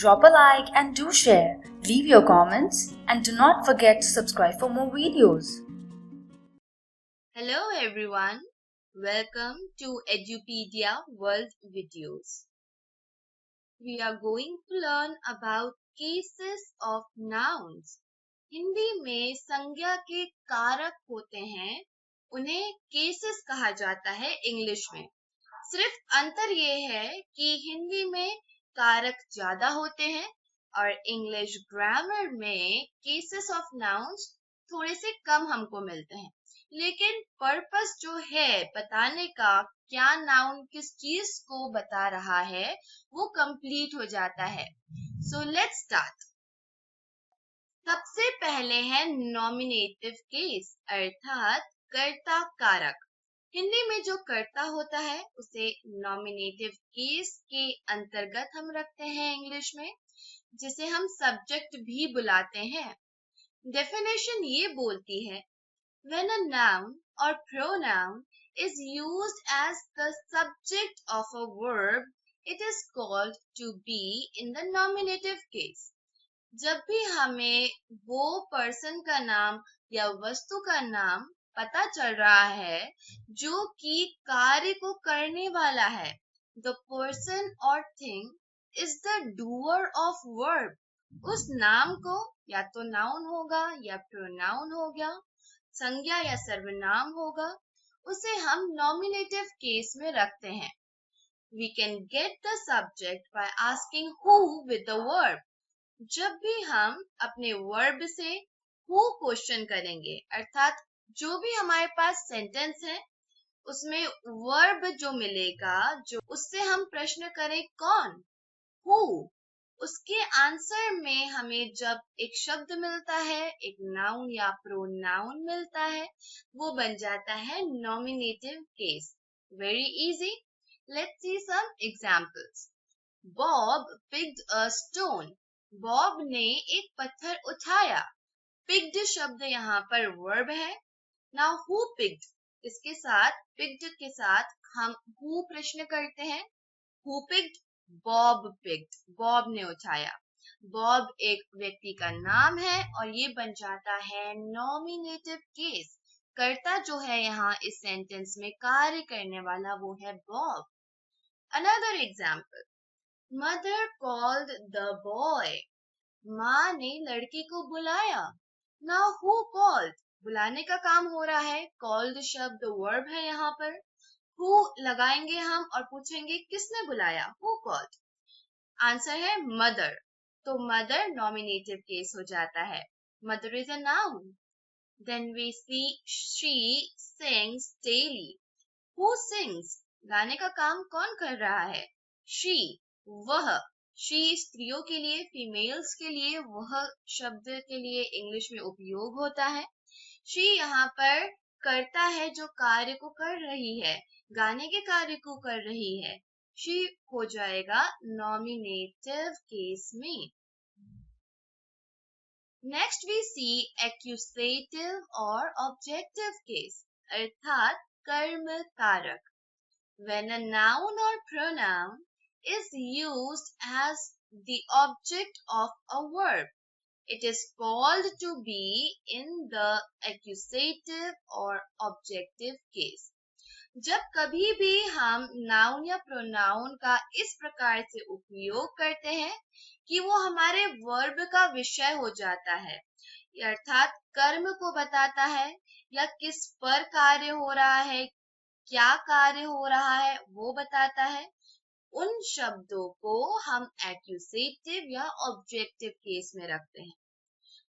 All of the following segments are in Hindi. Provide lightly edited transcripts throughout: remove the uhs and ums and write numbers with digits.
Drop a like and do share. Leave your comments and do not forget to subscribe for more videos. Hello everyone, welcome to Edupedia World Videos. We are going to learn about cases of nouns. Hindi में संज्ञा के कारक होते हैं, उन्हें केसेस कहा जाता है इंग्लिश में। सिर्फ अंतर ये है कि हिंदी में कारक ज्यादा होते हैं और इंग्लिश ग्रामर में केसेस ऑफ नाउन्स थोड़े से कम हमको मिलते हैं। लेकिन पर्पस जो है बताने का, क्या नाउन किस चीज को बता रहा है, वो कंप्लीट हो जाता है। So let's start. सबसे पहले है नॉमिनेटिव केस अर्थात कर्ता कारक। हिंदी में जो कर्ता होता है उसे नॉमिनेटिव केस के अंतर्गत हम रखते हैं इंग्लिश में, जिसे हम सब्जेक्ट भी बुलाते हैं। डेफिनेशन ये बोलती है, when a noun or pronoun is used as the subject of a verb, it is called to be in the nominative case. जब भी हमें वो पर्सन का नाम या वस्तु का नाम पता चल रहा है जो कि कार्य को करने वाला है, the person or thing is the doer of verb. उस नाम को या तो नाउन होगा या प्रोनाउन होगा, संज्ञा या सर्वनाम होगा, उसे हम नॉमिनेटिव केस में रखते हैं। We can get the subject by asking who with the verb. जब भी हम अपने वर्ब से who क्वेश्चन करेंगे, अर्थात जो भी हमारे पास सेंटेंस है उसमें वर्ब जो मिलेगा, जो उससे हम प्रश्न करें कौन, who, उसके आंसर में हमें जब एक शब्द मिलता है, एक नाउन या प्रोनाउन मिलता है, वो बन जाता है nominative case. Very easy, let's see some examples. Bob picked a stone. Bob ने एक पत्थर उठाया। पिक्ड शब्द यहाँ पर वर्ब है। नाउ हु पिक्ड, इसके साथ पिक्ड के साथ हम हु प्रश्न करते हैं। Who picked, Bob picked, Bob ने उठाया। बॉब एक व्यक्ति का नाम है और ये बन जाता है नॉमिनेटिव केस। कर्ता जो है यहाँ इस सेंटेंस में कार्य करने वाला वो है Bob. Another example, mother called the boy. माँ ने लड़के को बुलाया। नाउ हु कॉल्ड, बुलाने का काम हो रहा है, कॉल्ड शब्द वर्ब है यहाँ पर। हु लगाएंगे हम और पूछेंगे किसने बुलाया, हु कॉल्ड। आंसर है मदर, तो मदर नॉमिनेटिव केस हो जाता है। Mother is a noun. Then we see she sings daily. Who sings, गाने का काम कौन कर रहा है, शी, वह। शी स्त्रियों के लिए, फीमेल्स के लिए वह शब्द के लिए इंग्लिश में उपयोग होता है। शी यहाँ पर करता है जो कार्य को कर रही है, गाने के कार्य को कर रही है। शी हो जाएगा नॉमिनेटिव केस में। नेक्स्ट वी सी एक्यूसेटिव और ऑब्जेक्टिव केस अर्थात कर्म कारक। When a noun or pronoun is used as the object of a verb, it is called to be in the accusative or objective case. जब कभी भी हम नाउन या प्रोनाउन का इस प्रकार से उपयोग करते हैं कि वो हमारे वर्ब का विषय हो जाता है, अर्थात कर्म को बताता है या किस पर कार्य हो रहा है, क्या कार्य हो रहा है वो बताता है, उन शब्दों को हम एक्यूसेटिव या ऑब्जेक्टिव केस में रखते हैं।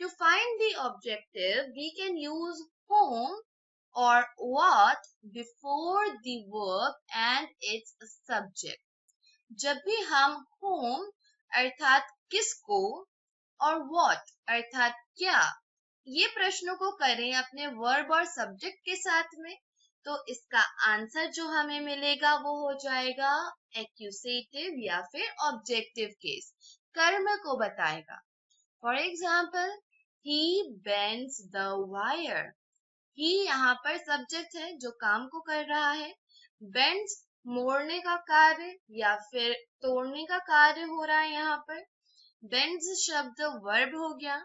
To find the objective, we can use whom or what before the verb and its subject. जब भी हम whom अर्थात किसको और what अर्थात क्या, ये प्रश्नों को करें अपने वर्ब और सब्जेक्ट के साथ में, तो इसका आंसर जो हमें मिलेगा वो हो जाएगा एक्यूसेटिव या फिर ऑब्जेक्टिव केस, कर्म को बताएगा। For example, he bends the wire. he यहाँ पर सब्जेक्ट है जो काम को कर रहा है। bends मोड़ने का कार्य या फिर तोड़ने का कार्य हो रहा है यहाँ पर। Bends शब्द वर्ब हो गया.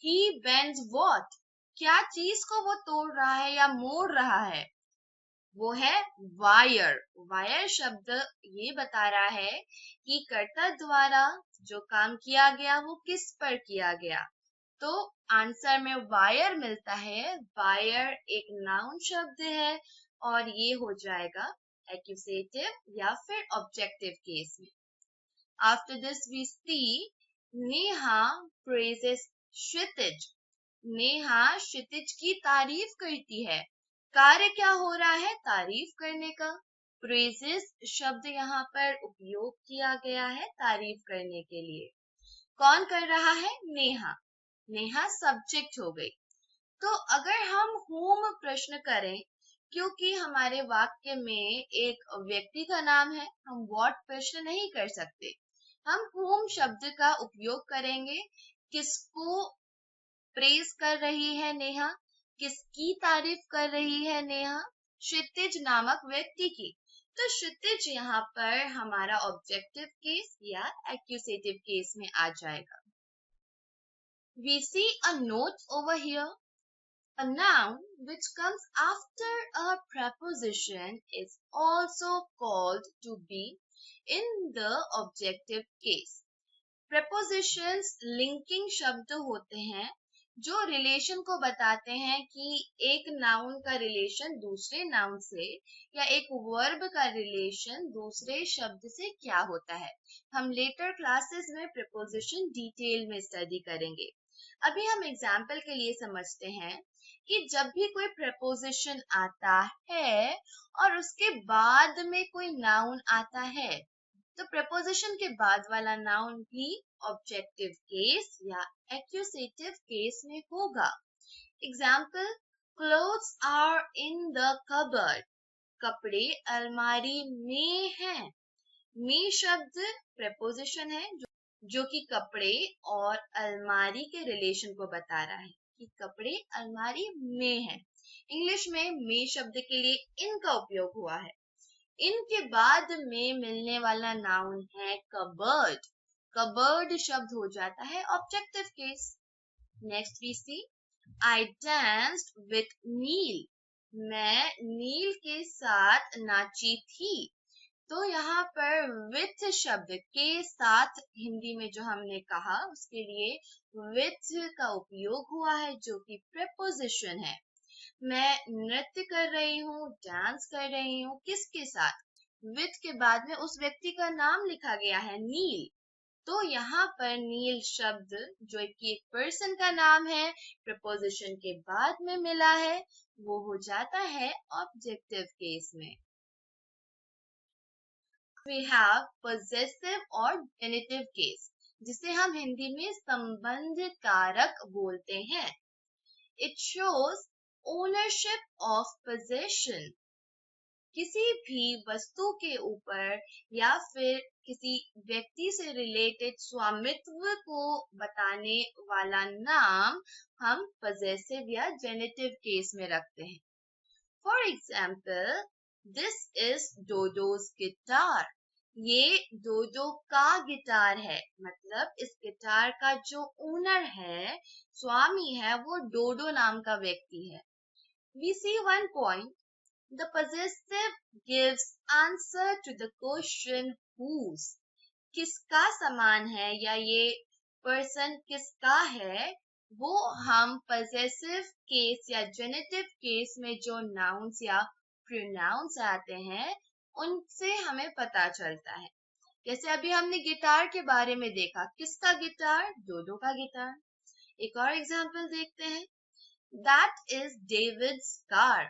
He bends what? क्या चीज को वो तोड़ रहा है या मोड़ रहा है? वो है वायर. वायर शब्द ये बता रहा है कि कर्ता द्वारा जो काम किया गया वो किस पर किया गया. तो आंसर में वायर मिलता है. वायर एक नाउन शब्द है और ये हो जाएगा एक्यूजेटिव या फिर ऑब्जेक्टिव केस में. After this we see Neha praises Kshitij. Neha Kshitij की तारीफ करती है. कार्य क्या हो रहा है? तारीफ करने का. प्रेजेस शब्द यहाँ पर उपयोग किया गया है तारीफ करने के लिए. कौन कर रहा है? नेहा. नेहा सब्जेक्ट हो गई. तो अगर हम whom प्रश्न करें, क्योंकि हमारे वाक्य में एक व्यक्ति का नाम है, हम what प्रश्न नहीं कर सकते. हम whom शब्द का उपयोग करेंगे. किसको प्रेज कर रही है नेहा? किसकी तारीफ कर रही है नेहा? क्षितिज नामक व्यक्ति की. तो क्षितिज यहाँ पर हमारा ऑब्जेक्टिव केस या एक्यूजेटिव केस में आ जाएगा. We see a note over here. A noun which comes after a preposition is also called to be in the objective case. Prepositions linking शब्द होते हैं जो रिलेशन को बताते हैं कि एक नाउन का रिलेशन दूसरे नाउन से या एक वर्ब का रिलेशन दूसरे शब्द से क्या होता है. हम लेटर क्लासेस में प्रीपोजिशन डिटेल में स्टडी करेंगे. अभी हम एग्जाम्पल के लिए समझते हैं कि जब भी कोई प्रीपोजिशन आता है और उसके बाद में कोई नाउन आता है, तो preposition के बाद वाला नाउन भी ऑब्जेक्टिव केस या एक्यूजेटिव केस में होगा. Example, clothes are in the cupboard. कपड़े अलमारी में हैं. में शब्द preposition है जो कि कपड़े और अलमारी के रिलेशन को बता रहा है कि कपड़े अलमारी में हैं. इंग्लिश में शब्द के लिए इन का उपयोग हुआ है. इनके बाद में मिलने वाला नाउन है कबर्ड. कबर्ड शब्द हो जाता है objective case. Next we see I danced with Neel. मैं नील के साथ नाची थी. तो यहाँ पर विथ शब्द के साथ हिंदी में जो हमने कहा उसके लिए विथ का उपयोग हुआ है जो कि प्रेपोजिशन है. मैं नृत्य कर रही हूँ, डांस कर रही हूँ. किसके साथ? विथ के बाद में उस व्यक्ति का नाम लिखा गया है नील. तो यहाँ पर नील शब्द जो कि एक पर्सन का नाम है प्रपोजिशन के बाद में मिला है वो हो जाता है ऑब्जेक्टिव केस में. We have possessive और genitive case जिसे हम हिंदी में संबंध कारक बोलते हैं. It shows ownership of possession. किसी भी वस्तु के ऊपर या फिर किसी व्यक्ति से रिलेटेड स्वामित्व को बताने वाला नाम हम possessive या genitive केस में रखते हैं. For example, this is Dodo's guitar. ये डोडो का गिटार है. मतलब इस गिटार का जो ओनर है, स्वामी है, वो डोडो नाम का व्यक्ति है. We see one point. The possessive gives answer to the question whose. किसका सामान है या ये पर्सन किसका है, वो हम possessive केस या genitive केस में जो nouns या pronouns आते हैं उनसे हमें पता चलता है. जैसे अभी हमने गिटार के बारे में देखा. किसका गिटार? डोडो का गिटार. एक और एग्जाम्पल देखते हैं. That is David's car.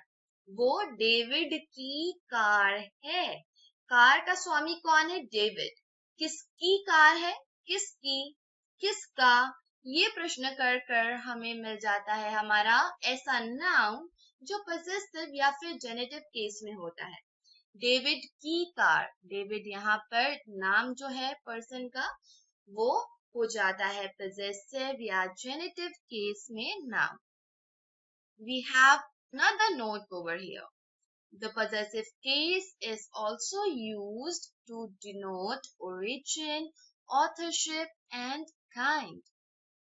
वो डेविड की कार है. कार का स्वामी कौन है? डेविड. किसकी कार है? किसकी? किसका? ये प्रश्न कर कर हमें मिल जाता है हमारा ऐसा नाउन जो possessive या फिर genitive केस में होता है. डेविड की कार. डेविड यहाँ पर नाम जो है पर्सन का वो हो जाता है possessive या genitive केस में नाम. We have another note over here. The possessive case is also used to denote origin, authorship and kind.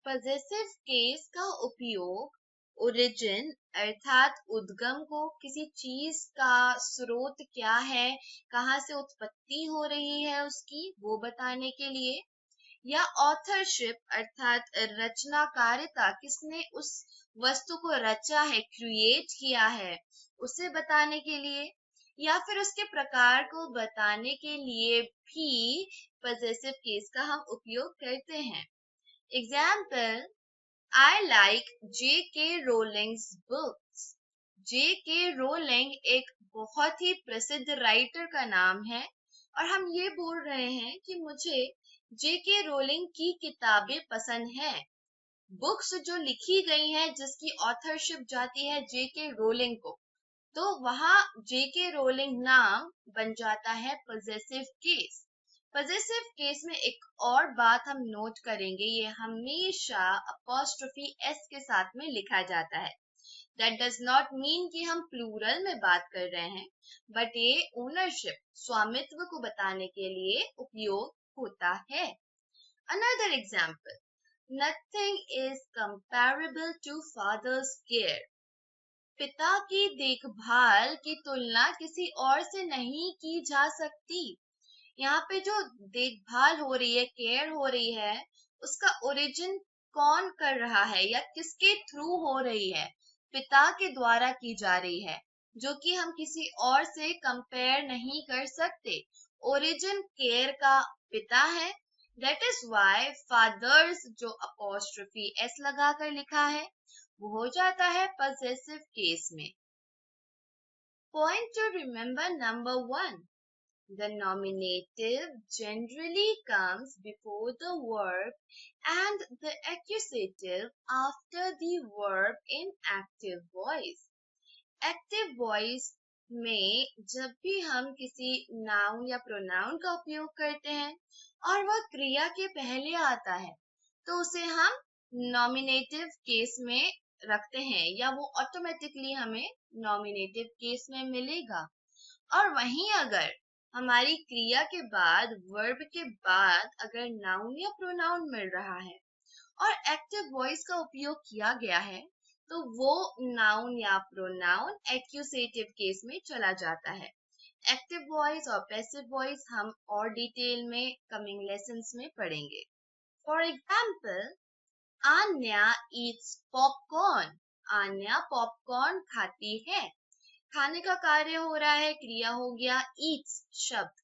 Possessive case का उपयोग ओरिजिन अर्थात उद्गम को, किसी चीज का स्रोत क्या है, कहाँ से उत्पत्ति हो रही है उसकी, वो बताने के लिए, या ऑथरशिप अर्थात रचनाकारिता, किसने उस वस्तु को रचा है, क्रिएट किया है, उसे बताने के लिए, या फिर उसके प्रकार को बताने के लिए भी पजेसिव केस का हम उपयोग करते हैं. Example, I like J.K. Rowling's books. J.K. Rowling एक बहुत ही प्रसिद्ध राइटर का नाम है और हम ये बोल रहे हैं कि मुझे J.K. Rowling की किताबें पसंद हैं. बुक्स जो लिखी गई हैं जिसकी ऑथरशिप जाती है J.K. Rowling को, तो वहाँ J.K. Rowling नाम बन जाता है possessive case. पजेसिव केस में एक और बात हम नोट करेंगे, ये हमेशा अपॉस्ट्रोफी एस के साथ में लिखा जाता है. दैट डज नॉट मीन कि हम प्लूरल में बात कर रहे हैं, बट ये ओनरशिप, स्वामित्व को बताने के लिए उपयोग होता है. Another example, nothing is comparable to father's care. पिता की देखभाल की तुलना किसी और से नहीं की जा सकती. यहाँ पे जो देखभाल हो रही है, केयर हो रही है, उसका ओरिजिन कौन कर रहा है या किसके थ्रू हो रही है? पिता के द्वारा की जा रही है, जो कि हम किसी और से कंपेयर नहीं कर सकते. ओरिजिन केयर का पिता है. दैट इज व्हाई फादर्स जो अपॉस्ट्रोफी एस लगाकर लिखा है वो हो जाता है पजेसिव केस में. Point two remember number 1. The nominative generally comes before the verb and the accusative after the verb in active voice. Active voice में जब भी हम किसी noun या pronoun का उपयोग करते हैं और वह क्रिया के पहले आता है, तो उसे हम nominative case में रखते हैं या वो ऑटोमेटिकली हमें nominative case में मिलेगा. और वहीं अगर हमारी क्रिया के बाद, वर्ब के बाद अगर नाउन या प्रोनाउन मिल रहा है और एक्टिव वॉइस का उपयोग किया गया है, तो वो नाउन या प्रोनाउन एक्यूसेटिव केस में चला जाता है. एक्टिव वॉइस और पैसिव वॉइस हम और डिटेल में कमिंग लेसन्स में पढ़ेंगे. For example, Anya eats popcorn. Anya popcorn खाती है. खाने का कार्य हो रहा है, क्रिया हो गया ईट्स शब्द.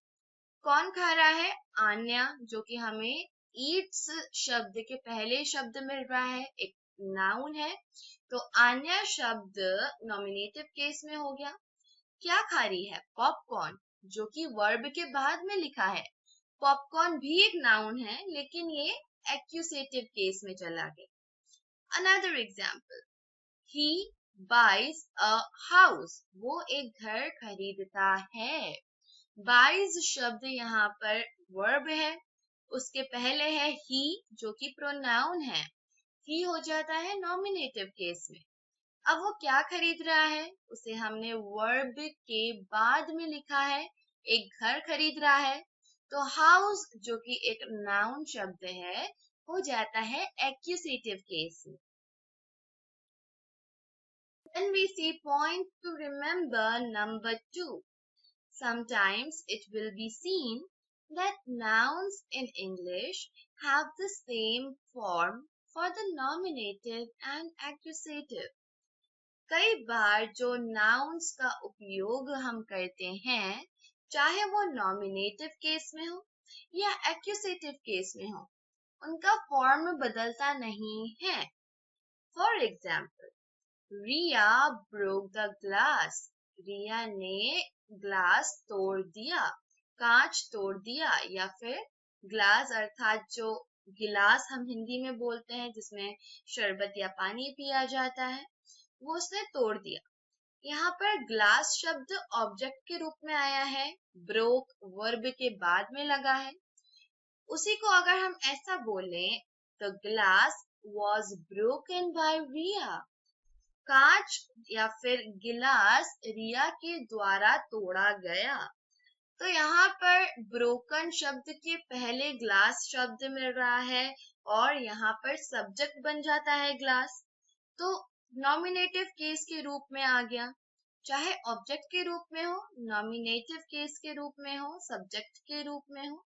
कौन खा रहा है? आन्या, जो कि हमें ईट्स शब्द के पहले शब्द मिल रहा है, एक नाउन है. तो आन्या शब्द नॉमिनेटिव केस में हो गया. क्या खा रही है? पॉपकॉर्न, जो कि वर्ब के बाद में लिखा है. पॉपकॉर्न भी एक नाउन है, लेकिन ये एक्यूसेटिव केस में चला गया. Another example, he buys a house. वो एक घर खरीदता है. buys शब्द यहाँ पर वर्ब है, उसके पहले है he जो कि प्रोनाउन है. he हो जाता है नॉमिनेटिव केस में. अब वो क्या खरीद रहा है? उसे हमने वर्ब के बाद में लिखा है, एक घर खरीद रहा है. तो house जो कि एक नाउन शब्द है हो जाता है एक्यूसेटिव केस में. Then we see point to remember number 2. Sometimes it will be seen that nouns in English have the same form for the nominative and accusative. कई बार जो nouns का उपयोग हम करते हैं, चाहे वो nominative केस में हो या accusative केस में हो, उनका फॉर्म बदलता नहीं है. For example, Riya broke the glass. रिया ने ग्लास तोड़ दिया, कांच तोड़ दिया. या फिर ग्लास अर्थात जो गिलास हम हिंदी में बोलते हैं जिसमें शरबत या पानी पिया जाता है, वो उसने तोड़ दिया. यहाँ पर ग्लास शब्द ऑब्जेक्ट के रूप में आया है, ब्रोक वर्ब के बाद में लगा है. उसी को अगर हम ऐसा बोलें, the glass was broken by Riya. कांच या फिर गिलास रिया के द्वारा तोड़ा गया. तो यहाँ पर ब्रोकन शब्द के पहले ग्लास शब्द मिल रहा है और यहाँ पर सब्जेक्ट बन जाता है ग्लास, तो नॉमिनेटिव केस के रूप में आ गया। चाहे ऑब्जेक्ट के रूप में हो, नॉमिनेटिव केस के रूप में हो, सब्जेक्ट के रूप में हो,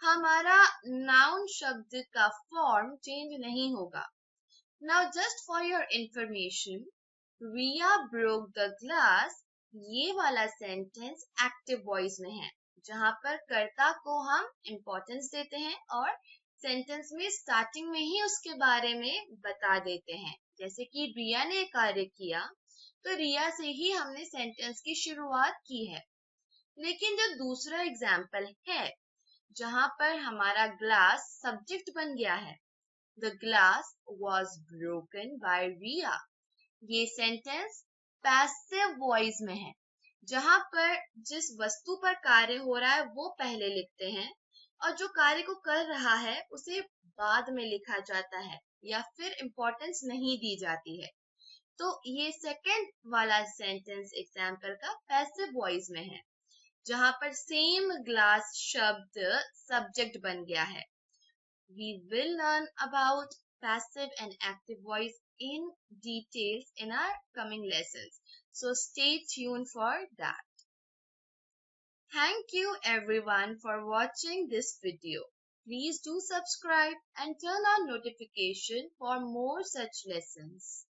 हमारा नाउन शब्द का फॉर्म चेंज नहीं होगा। Now just for your information, Riya broke the glass, ये वाला सेंटेंस एक्टिव वॉइस में है, जहां पर कर्ता को हम इम्पोर्टेंस देते हैं और सेंटेंस में स्टार्टिंग में ही उसके बारे में बता देते हैं। जैसे कि रिया ने कार्य किया, तो रिया से ही हमने सेंटेंस की शुरुआत की है। लेकिन जो दूसरा एग्जाम्पल है, जहां पर हमारा ग्लास सब्जेक्ट बन गया है, the glass was broken by Riya, ये सेंटेंस पैसिव वॉइस में है, जहां पर जिस वस्तु पर कार्य हो रहा है वो पहले लिखते हैं और जो कार्य को कर रहा है उसे बाद में लिखा जाता है या फिर इम्पोर्टेंस नहीं दी जाती है। तो ये सेकंड वाला सेंटेंस एग्जाम्पल का पैसिव वॉइस में है, जहां पर सेम ग्लास शब्द सब्जेक्ट बन गया है। We will learn about passive and active voice in details in our coming lessons. So stay tuned for that. Thank you everyone for watching this video. Please do subscribe and turn on notification for more such lessons.